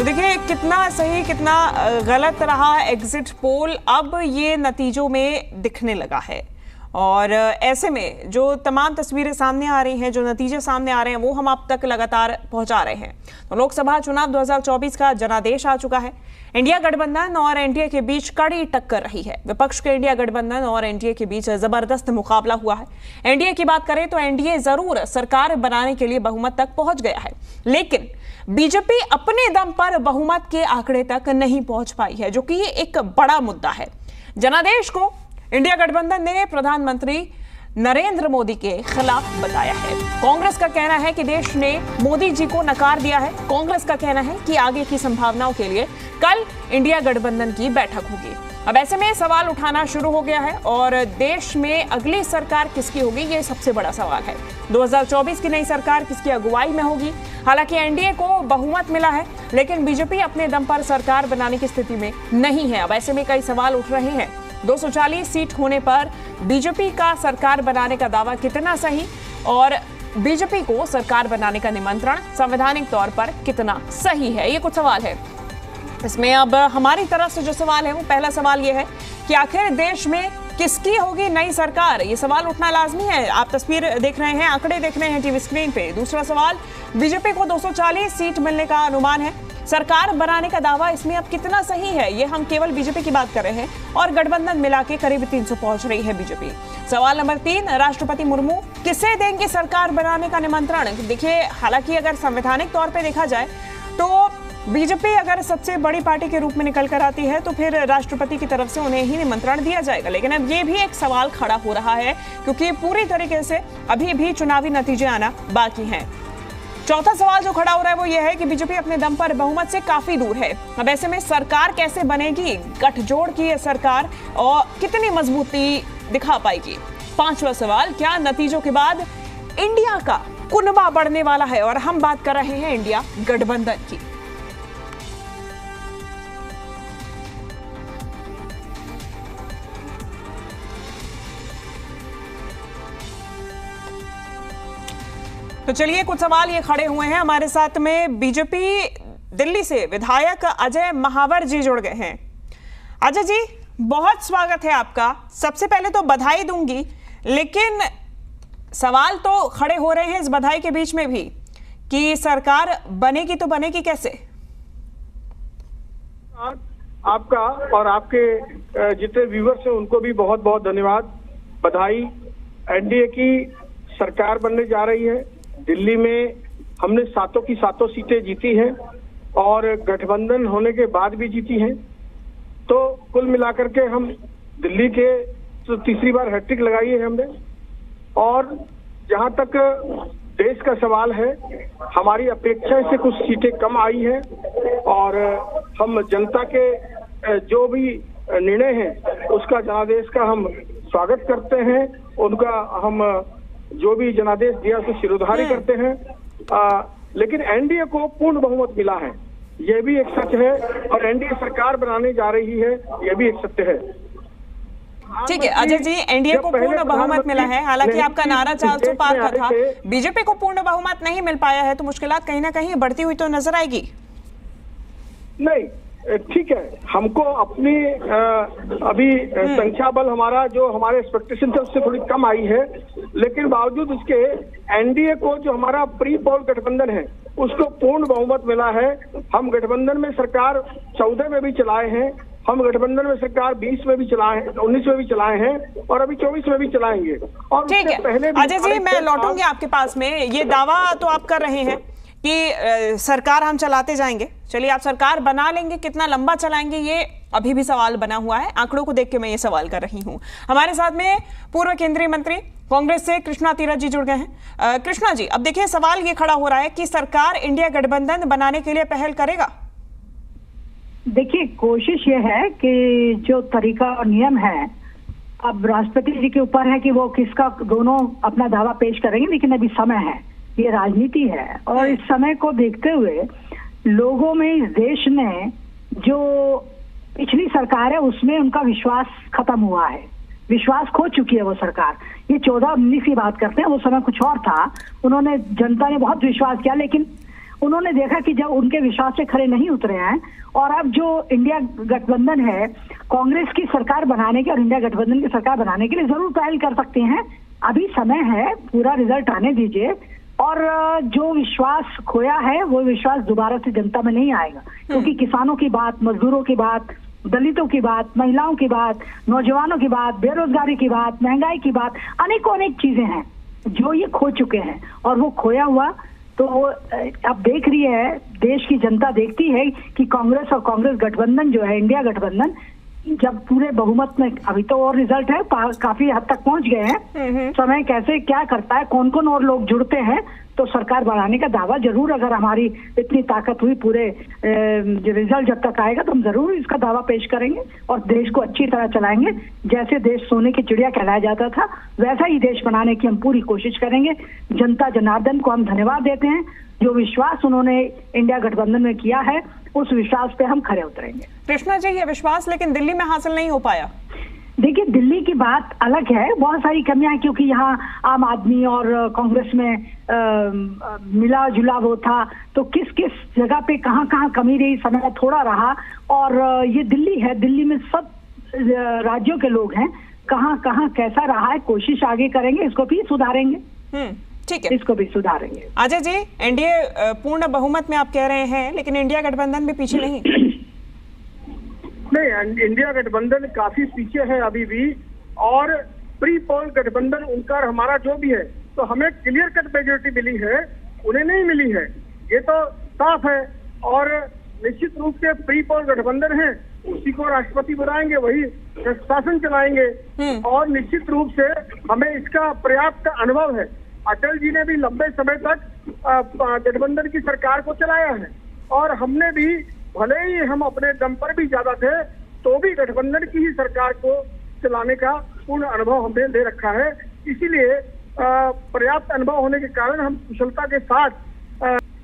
देखिए कितना सही कितना गलत रहा एग्जिट पोल, अब ये नतीजों में दिखने लगा है। और ऐसे में जो तमाम तस्वीरें सामने आ रही हैं, जो नतीजे सामने आ रहे हैं, वो हम आप तक लगातार पहुंचा रहे हैं। तो लोकसभा चुनाव 2024 का जनादेश आ चुका है। इंडिया गठबंधन और एनडीए के बीच कड़ी टक्कर रही है। विपक्ष के इंडिया गठबंधन और एनडीए के बीच जबरदस्त मुकाबला हुआ है। एनडीए की बात करें तो एनडीए जरूर सरकार बनाने के लिए बहुमत तक पहुंच गया है, लेकिन बीजेपी अपने दम पर बहुमत के आंकड़े तक नहीं पहुंच पाई है, जो कि एक बड़ा मुद्दा है। जनादेश को इंडिया गठबंधन ने प्रधानमंत्री नरेंद्र मोदी के खिलाफ बताया है। कांग्रेस का कहना है कि देश ने मोदी जी को नकार दिया है। कांग्रेस का कहना है कि आगे की संभावनाओं के लिए कल इंडिया गठबंधन की बैठक होगी। अब ऐसे में सवाल उठाना शुरू हो गया है और देश में अगली सरकार किसकी होगी, ये सबसे बड़ा सवाल है। 2024 की नई सरकार किसकी अगुवाई में होगी। हालांकि एनडीए को बहुमत मिला है, लेकिन बीजेपी अपने दम पर सरकार बनाने की स्थिति में नहीं है। अब ऐसे में कई सवाल उठ रहे हैं। 240 सीट होने पर बीजेपी का सरकार बनाने का दावा कितना सही, और बीजेपी को सरकार बनाने का निमंत्रण संवैधानिक तौर पर कितना सही है, ये कुछ सवाल है। इसमें अब हमारी तरफ से जो सवाल है, वो पहला सवाल ये है कि आखिर देश में किसकी होगी नई सरकार, ये सवाल उठना लाजमी है। आप तस्वीर देख रहे हैं, आंकड़े देख रहे हैं टीवी स्क्रीन पे। दूसरा सवाल, बीजेपी को 240 सीट मिलने का अनुमान है, सरकार बनाने का दावा इसमें अब कितना सही है। ये हम केवल बीजेपी की बात कर रहे हैं और गठबंधन मिला के करीब 300 पहुंच रही है बीजेपी। सवाल नंबर 3, राष्ट्रपति मुर्मू किसे देंगे सरकार बनाने का निमंत्रण। देखिए, हालांकि अगर संवैधानिक तौर पे देखा जाए तो बीजेपी अगर सबसे बड़ी पार्टी के रूप में निकल कर आती है तो फिर राष्ट्रपति की तरफ से उन्हें ही निमंत्रण दिया जाएगा। लेकिन अब ये भी एक सवाल खड़ा हो रहा है, क्योंकि पूरी तरीके से अभी भी चुनावी नतीजे आना बाकी हैं। चौथा सवाल जो खड़ा हो रहा है वो ये है कि बीजेपी अपने दम पर बहुमत से काफी दूर है। अब ऐसे में सरकार कैसे बनेगी, गठजोड़ की ये सरकार, और कितनी मजबूती दिखा पाएगी। पांचवा सवाल, क्या नतीजों के बाद इंडिया का कुनबा बढ़ने वाला है, और हम बात कर रहे हैं इंडिया गठबंधन की। तो चलिए, कुछ सवाल ये खड़े हुए हैं। हमारे साथ में बीजेपी दिल्ली से विधायक अजय महावर जी जुड़ गए हैं। अजय जी, बहुत स्वागत है आपका। सबसे पहले तो बधाई दूंगी, लेकिन सवाल तो खड़े हो रहे हैं इस बधाई के बीच में भी कि सरकार बनेगी तो बनेगी कैसे। आपका और आपके जितने व्यूअर्स हैं उनको भी बहुत बहुत धन्यवाद, बधाई। एनडीए की सरकार बनने जा रही है। दिल्ली में हमने सातों की सातों सीटें जीती हैं और गठबंधन होने के बाद भी जीती हैं। तो कुल मिलाकर के हम दिल्ली के तो तीसरी बार हैट्रिक लगाई है हमने। और जहां तक देश का सवाल है, हमारी अपेक्षा से कुछ सीटें कम आई हैं और हम जनता के जो भी निर्णय है उसका जनादेश का हम स्वागत करते हैं। उनका हम जो भी जनादेश दिया उसको शिरोधारी करते हैं। लेकिन एनडीए को पूर्ण बहुमत मिला है, यह भी एक सच है, और एनडीए सरकार बनाने जा रही है, यह भी एक सत्य है। ठीक है अजय जी, एनडीए को पूर्ण बहुमत मिला है। हालांकि आपका नारा 400 पार का था। बीजेपी को पूर्ण बहुमत नहीं मिल पाया है, तो मुश्किलात कहीं ना कहीं बढ़ती हुई तो नजर आएगी। नहीं, ठीक है, हमको अपनी अभी संख्या बल हमारा जो हमारे एक्सपेक्टेशन थे उससे थोड़ी कम आई है, लेकिन बावजूद उसके एनडीए को जो हमारा प्री पोल गठबंधन है उसको पूर्ण बहुमत मिला है। हम गठबंधन में सरकार 14 में भी चलाए हैं, हम गठबंधन में सरकार 20 में भी चलाए हैं, 19 में भी चलाए हैं और अभी 24 में भी चलाएंगे। और ठीक है अजय जी, मैं लौटूंगी आपके पास में। ये दावा तो आप कर रहे हैं कि सरकार हम चलाते जाएंगे। चलिए, आप सरकार बना लेंगे, कितना लंबा चलाएंगे ये अभी भी सवाल बना हुआ है। आंकड़ों को देख के मैं ये सवाल कर रही हूं। हमारे साथ में पूर्व केंद्रीय मंत्री कांग्रेस से कृष्णा तीरथ जी जुड़ गए हैं। कृष्णा जी, अब देखिए सवाल ये खड़ा हो रहा है कि सरकार इंडिया गठबंधन बनाने के लिए पहल करेगा। देखिए, कोशिश ये है कि जो तरीका और नियम है, अब राष्ट्रपति जी के ऊपर है कि वो किसका दोनों अपना दावा पेश करेंगे, लेकिन अभी समय है, ये राजनीति है। और इस समय को देखते हुए लोगों में, इस देश ने जो पिछली सरकार है उसमें उनका विश्वास खत्म हुआ है, विश्वास खो चुकी है वो सरकार। ये 14-19 की बात करते हैं, वो समय कुछ और था। उन्होंने, जनता ने बहुत विश्वास किया, लेकिन उन्होंने देखा कि जब उनके विश्वास से खरे नहीं उतरे हैं, और अब जो इंडिया गठबंधन है, कांग्रेस की सरकार बनाने के और इंडिया गठबंधन की सरकार बनाने के लिए जरूर पहल कर सकते हैं। अभी समय है, पूरा रिजल्ट आने दीजिए, और जो विश्वास खोया है वो विश्वास दोबारा से जनता में नहीं आएगा, क्योंकि किसानों की बात, मजदूरों की बात, दलितों की बात, महिलाओं की बात, नौजवानों की बात, बेरोजगारी की बात, महंगाई की बात, अनेक चीजें हैं जो ये खो चुके हैं। और वो खोया हुआ तो अब देख रही है, देश की जनता देखती है कि कांग्रेस और कांग्रेस गठबंधन जो है, इंडिया गठबंधन, जब पूरे बहुमत में, अभी तो और रिजल्ट है, काफी हद तक पहुंच गए हैं, समय कैसे क्या करता है, कौन कौन और लोग जुड़ते हैं, तो सरकार बढ़ाने का दावा जरूर, अगर हमारी इतनी ताकत हुई, पूरे रिजल्ट जब तक आएगा तो हम जरूर इसका दावा पेश करेंगे और देश को अच्छी तरह चलाएंगे। जैसे देश सोने की चिड़िया कहलाया जाता था, वैसा ही देश बनाने की हम पूरी कोशिश करेंगे। जनता जनार्दन को हम धन्यवाद देते हैं, जो विश्वास उन्होंने इंडिया गठबंधन में किया है, उस विश्वास पे हम खरे उतरेंगे। कृष्णा जी, ये विश्वास लेकिन दिल्ली में हासिल नहीं हो पाया। देखिए, दिल्ली की बात अलग है, बहुत सारी कमियां हैं, क्योंकि यहाँ आम आदमी और कांग्रेस में मिला जुला वो था, तो किस किस जगह पे कहाँ कहाँ कमी रही, समय थोड़ा रहा। और ये दिल्ली है, दिल्ली में सब राज्यों के लोग हैं, कहाँ कहाँ कैसा रहा है, कोशिश आगे करेंगे, इसको भी सुधारेंगे। ठीक है, इसको भी सुधारेंगे। अजय जी, एनडीए पूर्ण बहुमत में आप कह रहे हैं, लेकिन इंडिया गठबंधन भी पीछे नहीं? नहीं, इंडिया गठबंधन काफी पीछे है अभी भी, और प्री पोल गठबंधन उनका हमारा जो भी है, तो हमें क्लियर कट मेजोरिटी मिली है, उन्हें नहीं मिली है, ये तो साफ है। और निश्चित रूप से प्री पोल गठबंधन है, उसी को राष्ट्रपति बनाएंगे, वही शासन चलाएंगे, और निश्चित रूप से हमें इसका पर्याप्त अनुभव है। अटल जी ने भी लंबे समय तक गठबंधन की सरकार को चलाया है, और हमने भी, भले ही हम अपने दम पर भी ज्यादा थे, तो भी गठबंधन की ही सरकार को चलाने का पूर्ण अनुभव हमने ले रखा है। इसीलिए पर्याप्त अनुभव होने के कारण हम कुशलता के साथ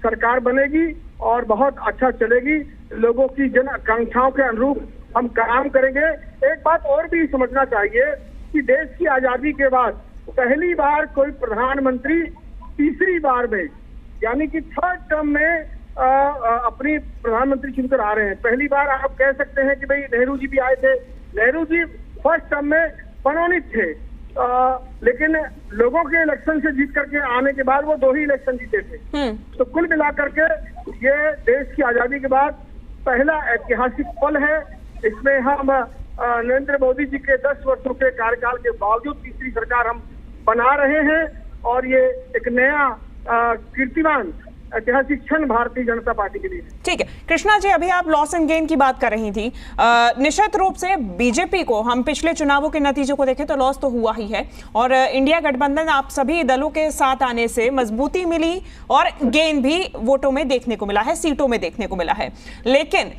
सरकार बनेगी और बहुत अच्छा चलेगी। लोगों की जन आकांक्षाओं के अनुरूप हम काम करेंगे। एक बात और भी समझना चाहिए कि देश की आजादी के बाद पहली बार कोई प्रधानमंत्री तीसरी बार में, यानी कि थर्ड टर्म में अपनी प्रधानमंत्री चुनकर आ रहे हैं। पहली बार आप कह सकते हैं कि भाई नेहरू जी भी आए थे, नेहरू जी फर्स्ट टर्म में मनोनीत थे, लेकिन लोगों के इलेक्शन से जीत करके आने के बाद वो 2 ही इलेक्शन जीते थे। तो कुल मिलाकर के ये देश की आजादी के बाद पहला ऐतिहासिक पल है। इसमें हम नरेंद्र मोदी जी के 10 वर्षों के कार्यकाल के बावजूद तीसरी सरकार हम बना रहे हैं, और ये एक नया कीर्तिमान ऐतिहासिक क्षण भारतीय जनता पार्टी के लिए। ठीक है कृष्णा जी, अभी आप लॉस एंड गेन की बात कर रही थी। निश्चित रूप से बीजेपी को हम पिछले चुनावों के नतीजों को देखें तो लॉस तो हुआ ही है, और इंडिया गठबंधन आप सभी दलों के साथ आने से मजबूती मिली और गेन भी वोटों में देखने को मिला है, सीटों में देखने को मिला है। लेकिन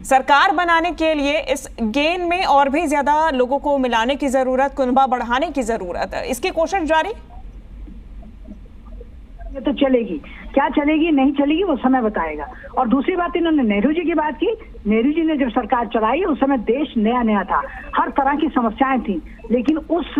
सरकार बनाने के लिए इस गेन में और भी ज्यादा लोगों को मिलाने की जरूरत, कुनबा बढ़ाने की जरूरत है, इसकी कोशिश जारी? ये तो चलेगी, क्या चलेगी नहीं चलेगी वो समय बताएगा। और दूसरी बात, इन्होंने नेहरू जी की बात की। नेहरू जी ने जब सरकार चलाई उस समय देश नया नया था, हर तरह की समस्याएं थी, लेकिन उस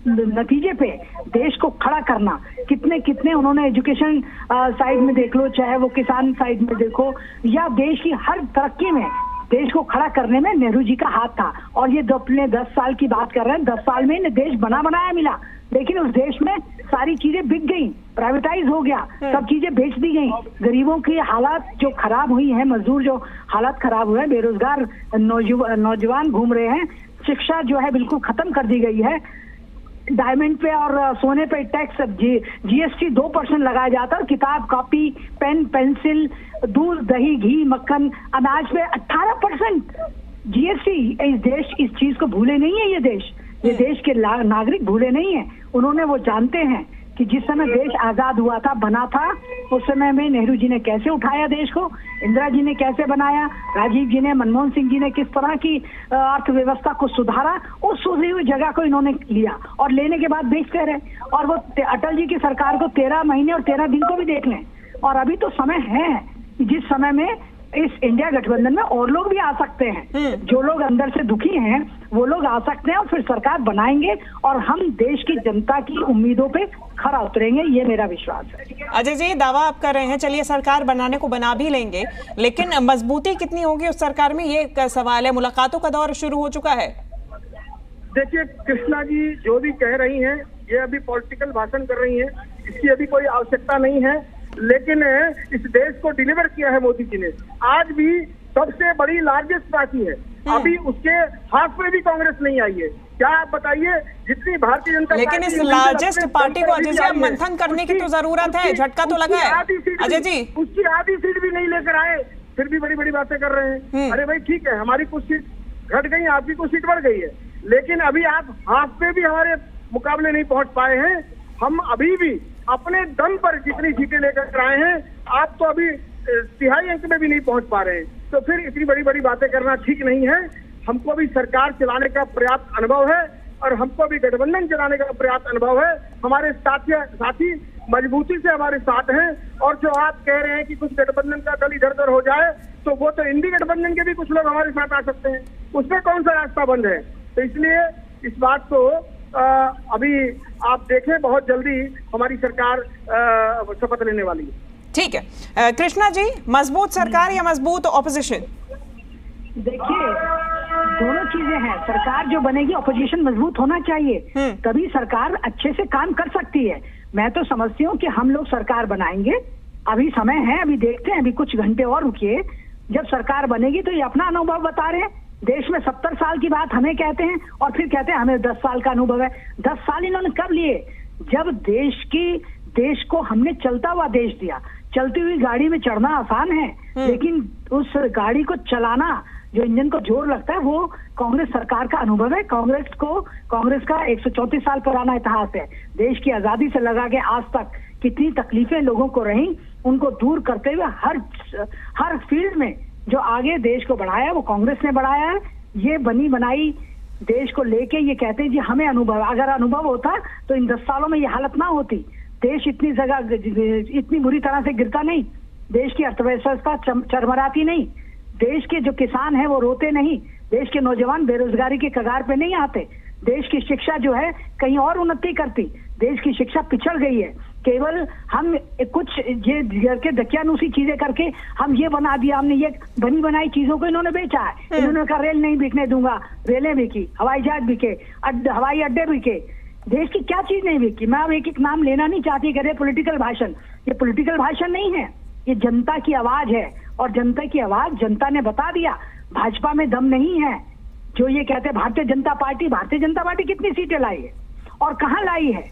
नतीजे पे देश को खड़ा करना, कितने कितने उन्होंने एजुकेशन साइड में देख लो, चाहे वो किसान साइड में देखो, या देश की हर तरक्की में देश को खड़ा करने में नेहरू जी का हाथ था। और ये अपने 10 साल की बात कर रहे हैं, 10 साल में इन्हें देश बना बनाया मिला, लेकिन उस देश में सारी चीजें बिक गई, प्राइवेटाइज हो गया, सब चीजें बेच दी गई। गरीबों की हालात जो खराब हुई हैं, मजदूर जो हालात खराब हुए हैं, बेरोजगार नौजवान घूम रहे हैं, शिक्षा जो है बिल्कुल खत्म कर दी गई है। डायमंड पे और सोने पे टैक्स, जीएसटी 2% लगाया जाता है, और किताब, कॉपी, पेन, पेंसिल, दूध, दही, घी, मक्खन, अनाज पे 18% जीएसटी। इस देश इस चीज को भूले नहीं है, ये देश के नागरिक भूले नहीं है। उन्होंने, वो जानते हैं कि जिस समय देश आजाद हुआ था, बना था, उस समय में नेहरू जी ने कैसे उठाया देश को, इंदिरा जी ने कैसे बनाया, राजीव जी ने, मनमोहन सिंह जी ने किस तरह की अर्थव्यवस्था को सुधारा, उस सुधरी हुई जगह को इन्होंने लिया और लेने के बाद बेचते रहे। और वो अटल जी की सरकार को 13 महीने और 13 दिन को भी देख लें। और अभी तो समय है जिस समय में इस इंडिया गठबंधन में और लोग भी आ सकते हैं। जो लोग अंदर से दुखी हैं वो लोग आ सकते हैं और फिर सरकार बनाएंगे और हम देश की जनता की उम्मीदों पे खरा उतरेंगे, ये मेरा विश्वास है। अजय जी, दावा आप कर रहे हैं, चलिए सरकार बनाने को बना भी लेंगे, लेकिन मजबूती कितनी होगी उस सरकार में, ये एक सवाल है। मुलाकातों का दौर शुरू हो चुका है। देखिए कृष्णा जी जो भी कह रही हैं ये अभी पॉलिटिकल भाषण कर रही हैं, इसकी अभी कोई आवश्यकता नहीं है, लेकिन इस देश को डिलीवर किया है मोदी जी ने। आज भी सबसे बड़ी लार्जेस्ट पार्टी है, अभी उसके हाथ में भी कांग्रेस नहीं आई है। क्या आप बताइए, जितनी भारतीय जनता पार्टी, लेकिन इस लार्जेस्ट पार्टी को अजय जी मंथन करने की तो जरूरत है, झटका तो लगा है अजय जी। उसकी आधी सीट भी नहीं लेकर आए, फिर भी बड़ी बड़ी बातें कर रहे हैं। अरे भाई ठीक है, हमारी कुछ सीट घट गई, आपकी कुछ सीट बढ़ गई है, लेकिन अभी आप हाथ पे भी हमारे मुकाबले नहीं पहुंच पाए हैं। हम अभी भी अपने दम पर जितनी सीटें लेकर आए हैं, आप तो अभी तिहाई अंक में भी नहीं पहुंच पा रहे हैं, तो फिर इतनी बड़ी बड़ी बातें करना ठीक नहीं है। हमको भी सरकार चलाने का पर्याप्त अनुभव है और हमको भी गठबंधन चलाने का पर्याप्त अनुभव है। हमारे साथी मजबूती से हमारे साथ हैं, और जो आप कह रहे हैं कि कुछ गठबंधन का दल इधर उधर हो जाए, तो वो तो इंडी गठबंधन के भी कुछ लोग हमारे साथ आ सकते हैं, उसमें कौन सा रास्ता बंद है। तो इसलिए इस बात को अभी आप देखें, बहुत जल्दी हमारी सरकार शपथ लेने वाली है। ठीक है कृष्णा जी, मजबूत सरकार या मजबूत ऑपोजिशन? देखिए दोनों चीजें हैं। सरकार जो बनेगी, ऑपोजिशन मजबूत होना चाहिए, तभी सरकार अच्छे से काम कर सकती है। मैं तो समझती हूँ कि हम लोग सरकार बनाएंगे, अभी समय है, अभी देखते हैं, अभी कुछ घंटे और रुकिए। जब सरकार बनेगी तो ये अपना अनुभव बता रहे हैं। देश में 70 साल की बात हमें कहते हैं और फिर कहते हैं हमें 10 साल का अनुभव है। 10 साल इन्होंने कब लिए? जब देश को हमने चलता हुआ देश दिया। चलती हुई गाड़ी में चढ़ना आसान है, लेकिन उस गाड़ी को चलाना, जो इंजन को जोर लगता है, वो कांग्रेस सरकार का अनुभव है। कांग्रेस का 134 साल पुराना इतिहास है। देश की आजादी से लगा के आज तक कितनी तकलीफें लोगों को रही, उनको दूर करते हुए हर फील्ड में जो आगे देश को बढ़ाया वो कांग्रेस ने बढ़ाया है। ये बनी बनाई देश को लेके ये कहते हैं जी हमें अनुभव, अगर अनुभव होता तो इन 10 सालों में ये हालत ना होती। देश इतनी बुरी तरह से गिरता नहीं, देश की अर्थव्यवस्था चरमराती नहीं, देश के जो किसान हैं वो रोते नहीं, देश के नौजवान बेरोजगारी के कगार पे नहीं आते, देश की शिक्षा जो है कहीं और उन्नति करती। देश की शिक्षा पिछड़ गई है। केवल हम कुछ ये के दकियानुसी चीजें करके हम ये बना दिया, हमने ये बनी बनाई चीजों को इन्होंने बेचा है। इन्होंने कहा रेल नहीं बिकने दूंगा, रेलें बिकी, हवाई जहाज बिके, हवाई अड्डे बिके। देश की क्या चीज नहीं बिकी? मैं अब एक एक नाम लेना नहीं चाहती, कह रहे पॉलिटिकल भाषण। ये पॉलिटिकल भाषण नहीं है, ये जनता की आवाज है, और जनता की आवाज जनता ने बता दिया। भाजपा में दम नहीं है। जो ये कहते हैं भारतीय जनता पार्टी कितनी सीटें लाई है और कहां लाई है?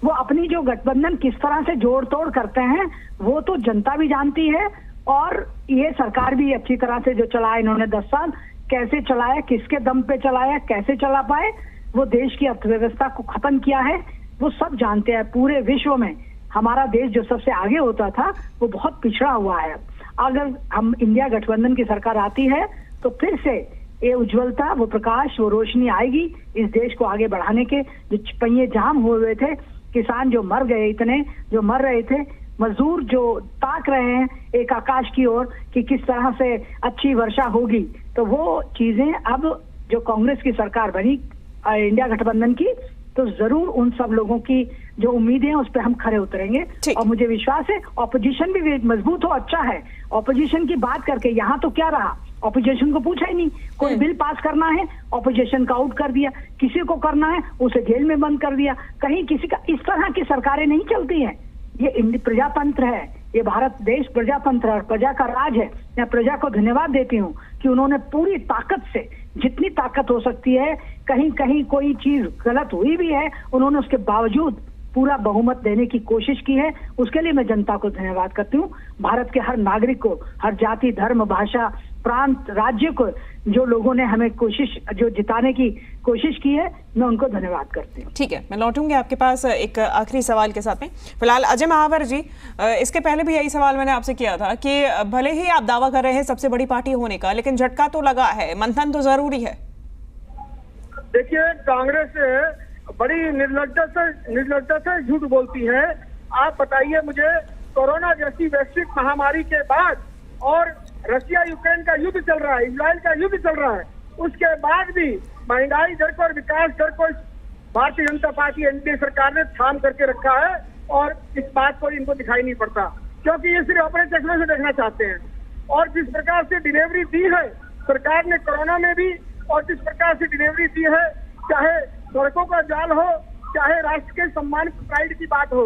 वो अपनी जो गठबंधन किस तरह से जोड़ तोड़ करते हैं वो तो जनता भी जानती है, और ये सरकार भी अच्छी तरह से जो चलाया इन्होंने 10 साल, कैसे चलाया, किसके दम पे चलाया, कैसे चला पाए, वो देश की अर्थव्यवस्था को खत्म किया है, वो सब जानते हैं। पूरे विश्व में हमारा देश जो सबसे आगे होता था वो बहुत पिछड़ा हुआ है। अगर हम इंडिया गठबंधन की सरकार आती है तो फिर से ये उज्ज्वलता, वो प्रकाश, वो रोशनी आएगी इस देश को आगे बढ़ाने के। जो पहिए जाम हुए थे, किसान जो मर गए, इतने जो मर रहे थे, मजदूर जो ताक रहे हैं एक आकाश की ओर कि किस तरह से अच्छी वर्षा होगी, तो वो चीजें अब जो कांग्रेस की सरकार बनी इंडिया गठबंधन की, तो जरूर उन सब लोगों की जो उम्मीदें हैं उस पर हम खरे उतरेंगे। और मुझे विश्वास है ऑपोजिशन भी मजबूत हो, अच्छा है। ऑपोजिशन की बात करके यहाँ तो क्या रहा, ऑपोजिशन को पूछा ही नहीं। कोई बिल पास करना है, ऑपोजिशन का आउट कर दिया, किसी को करना है उसे जेल में बंद कर दिया। कहीं किसी का, इस तरह की सरकारें नहीं चलती हैं। ये प्रजातंत्र है, ये भारत देश प्रजातंत्र है, प्रजा का राज है। मैं प्रजा को धन्यवाद देती हूँ कि उन्होंने पूरी ताकत से, जितनी ताकत हो सकती है, कहीं कहीं कोई चीज गलत हुई भी है, उन्होंने उसके बावजूद पूरा बहुमत देने की कोशिश की है। उसके लिए मैं जनता को धन्यवाद करती हूँ। भारत के हर नागरिक को, हर जाति, धर्म, भाषा, प्रांत, राज्य को, जो लोगों ने हमें जो जिताने की कोशिश की है, मैं उनको धन्यवाद करती हूँ। ठीक है, मैं लौटूंगी आपके पास एक आखिरी सवाल के साथ में। फिलहाल अजय महावर जी, इसके पहले भी यही सवाल मैंने आपसे किया था कि भले ही आप दावा कर रहे हैं सबसे बड़ी पार्टी होने का, लेकिन झटका तो लगा है, मंथन तो जरूरी है। देखिए, कांग्रेस बड़ी निर्लज्जता से झूठ बोलती है। आप बताइए मुझे, कोरोना जैसी वैश्विक महामारी के बाद और रशिया यूक्रेन का युद्ध चल रहा है, इजराइल का युद्ध चल रहा है, उसके बाद भी महंगाई दर को और विकास दर को भारतीय जनता पार्टी एनडीए सरकार ने थाम करके रखा है और इस बात को इनको दिखाई नहीं पड़ता, क्योंकि ये सिर्फ अपने चश्मे से देखना चाहते हैं। और जिस प्रकार से डिलीवरी दी है सरकार ने कोरोना में भी, और जिस प्रकार से डिलीवरी दी है, चाहे सड़कों का जाल हो, चाहे राष्ट्र के सम्मान प्राइड की बात हो,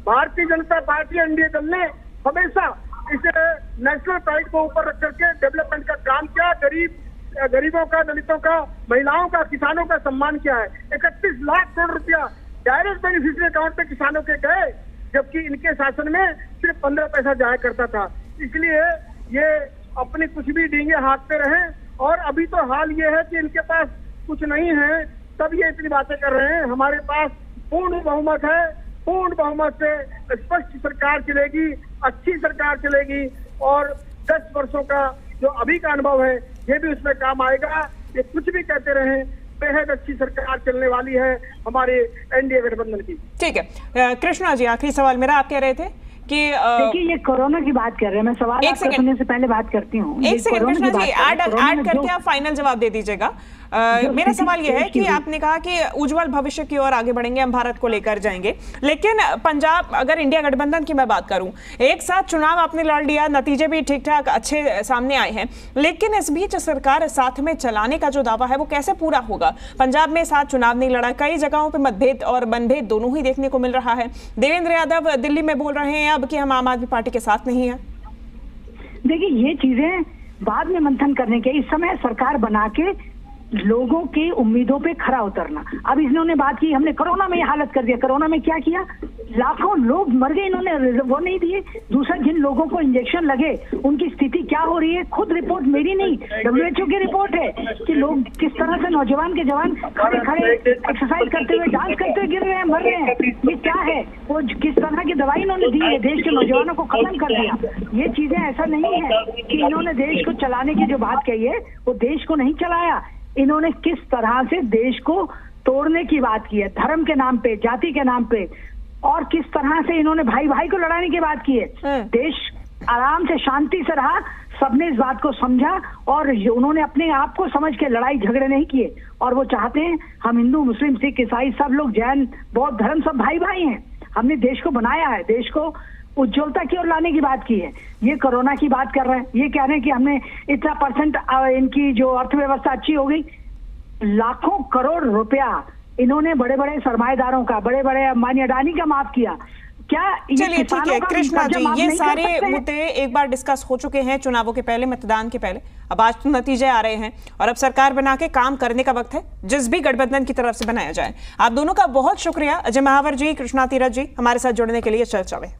भारतीय जनता पार्टी एनडीए दल ने हमेशा इसे नेशनल प्राइड को ऊपर रख करके डेवलपमेंट का काम किया, गरीबों का, दलितों का, महिलाओं का, किसानों का सम्मान किया है। 31 लाख करोड़ रुपया डायरेक्ट बेनिफिशियरी अकाउंट पे किसानों के गए, जबकि इनके शासन में सिर्फ 15 पैसा जाया करता था। इसलिए ये अपने कुछ भी डींगे हाँकते रहे, और अभी तो हाल ये है कि इनके पास कुछ नहीं है, तब ये इतनी बातें कर रहे हैं। हमारे पास पूर्ण बहुमत है, पूर्ण बहुमत से स्पष्ट सरकार चलेगी, अच्छी सरकार चलेगी, और 10 वर्षों का जो अभी का अनुभव है ये भी उसमें काम आएगा। ये कुछ भी कहते रहे, बेहद अच्छी सरकार चलने वाली है हमारे एनडीए गठबंधन की। ठीक है कृष्णा जी, आखिरी सवाल मेरा, आप कह रहे थे कि देखिए ये कोरोना की बात कर रहे हैं, मैं सवाल आपका सुनने से पहले बात करती हूँ। एक सेकंड कृष्णा जी, ऐड करके आप फाइनल जवाब दे दीजिएगा। मेरा सवाल यह है कि आपने कहा कि उज्जवल भविष्य की ओर आगे बढ़ेंगे, हम भारत को लेकर जाएंगे, लेकिन पंजाब, अगर इंडिया गठबंधन की मैं बात करूं, एक साथ चुनाव आपने लड़ लिया, नतीजे भी ठीक ठाक अच्छे सामने आए हैं, लेकिन इस बीच सरकार साथ में चलाने का जो दावा है वो कैसे पूरा होगा? पंजाब में साथ चुनाव नहीं लड़ा, कई जगहों पर मतभेद और मनभेद दोनों ही देखने को मिल रहा है। देवेंद्र यादव दिल्ली में बोल रहे हैं अब कि हम आम आदमी पार्टी के साथ नहीं है। देखिए ये चीजें बाद में मंथन करने के, इस समय सरकार बना के लोगों की उम्मीदों पे खरा उतरना। अब इन्होंने बात की हमने कोरोना में हालत कर दिया, कोरोना में क्या किया, लाखों लोग मर गए, इन्होंने वो नहीं दिए। दूसरा, जिन लोगों को इंजेक्शन लगे उनकी स्थिति क्या हो रही है, खुद रिपोर्ट मेरी नहीं, WHO की रिपोर्ट है कि लोग किस तरह से नौजवान के जवान खड़े खड़े एक्सरसाइज करते हुए, डांस करते हुए गिर रहे हैं, मर रहे हैं। ये क्या है, वो किस तरह की दवाई इन्होंने दी है, देश के नौजवानों को खत्म कर दिया। ये चीजें ऐसा नहीं है कि इन्होंने देश को चलाने की जो बात कही है वो देश को नहीं चलाया, इन्होंने किस तरह से देश को तोड़ने की बात की है, धर्म के नाम पे, जाति के नाम पे, और किस तरह से इन्होंने भाई भाई को लड़ाने की बात की है। देश आराम से शांति से रहा, सबने इस बात को समझा, और उन्होंने अपने आप को समझ के लड़ाई झगड़े नहीं किए। और वो चाहते हैं हम हिंदू, मुस्लिम, सिख, ईसाई सब लोग, जैन, बौद्ध धर्म सब भाई भाई हैं। हमने देश को बनाया है, देश को उज्ज्वलता की ओर लाने की बात की है। ये कोरोना की बात कर रहे हैं, ये कह रहे हैं कि हमने इतना परसेंट इनकी जो अर्थव्यवस्था अच्छी हो गई। लाखों करोड़ रुपया इन्होंने बड़े बड़े सरमाएदारों का, बड़े बड़े अंबानी अडानी का माफ किया। क्या चलिए ठीक है कृष्णा जी, ये सारे मुद्दे एक बार डिस्कस हो चुके हैं चुनावों के पहले, मतदान के पहले। अब आज तो नतीजे आ रहे हैं और अब सरकार बना के काम करने का वक्त है, जिस भी गठबंधन की तरफ से बनाया जाए। आप दोनों का बहुत शुक्रिया, अजय महावर जी, कृष्णा तीरथ जी, हमारे साथ जुड़ने के लिए चर्चा में।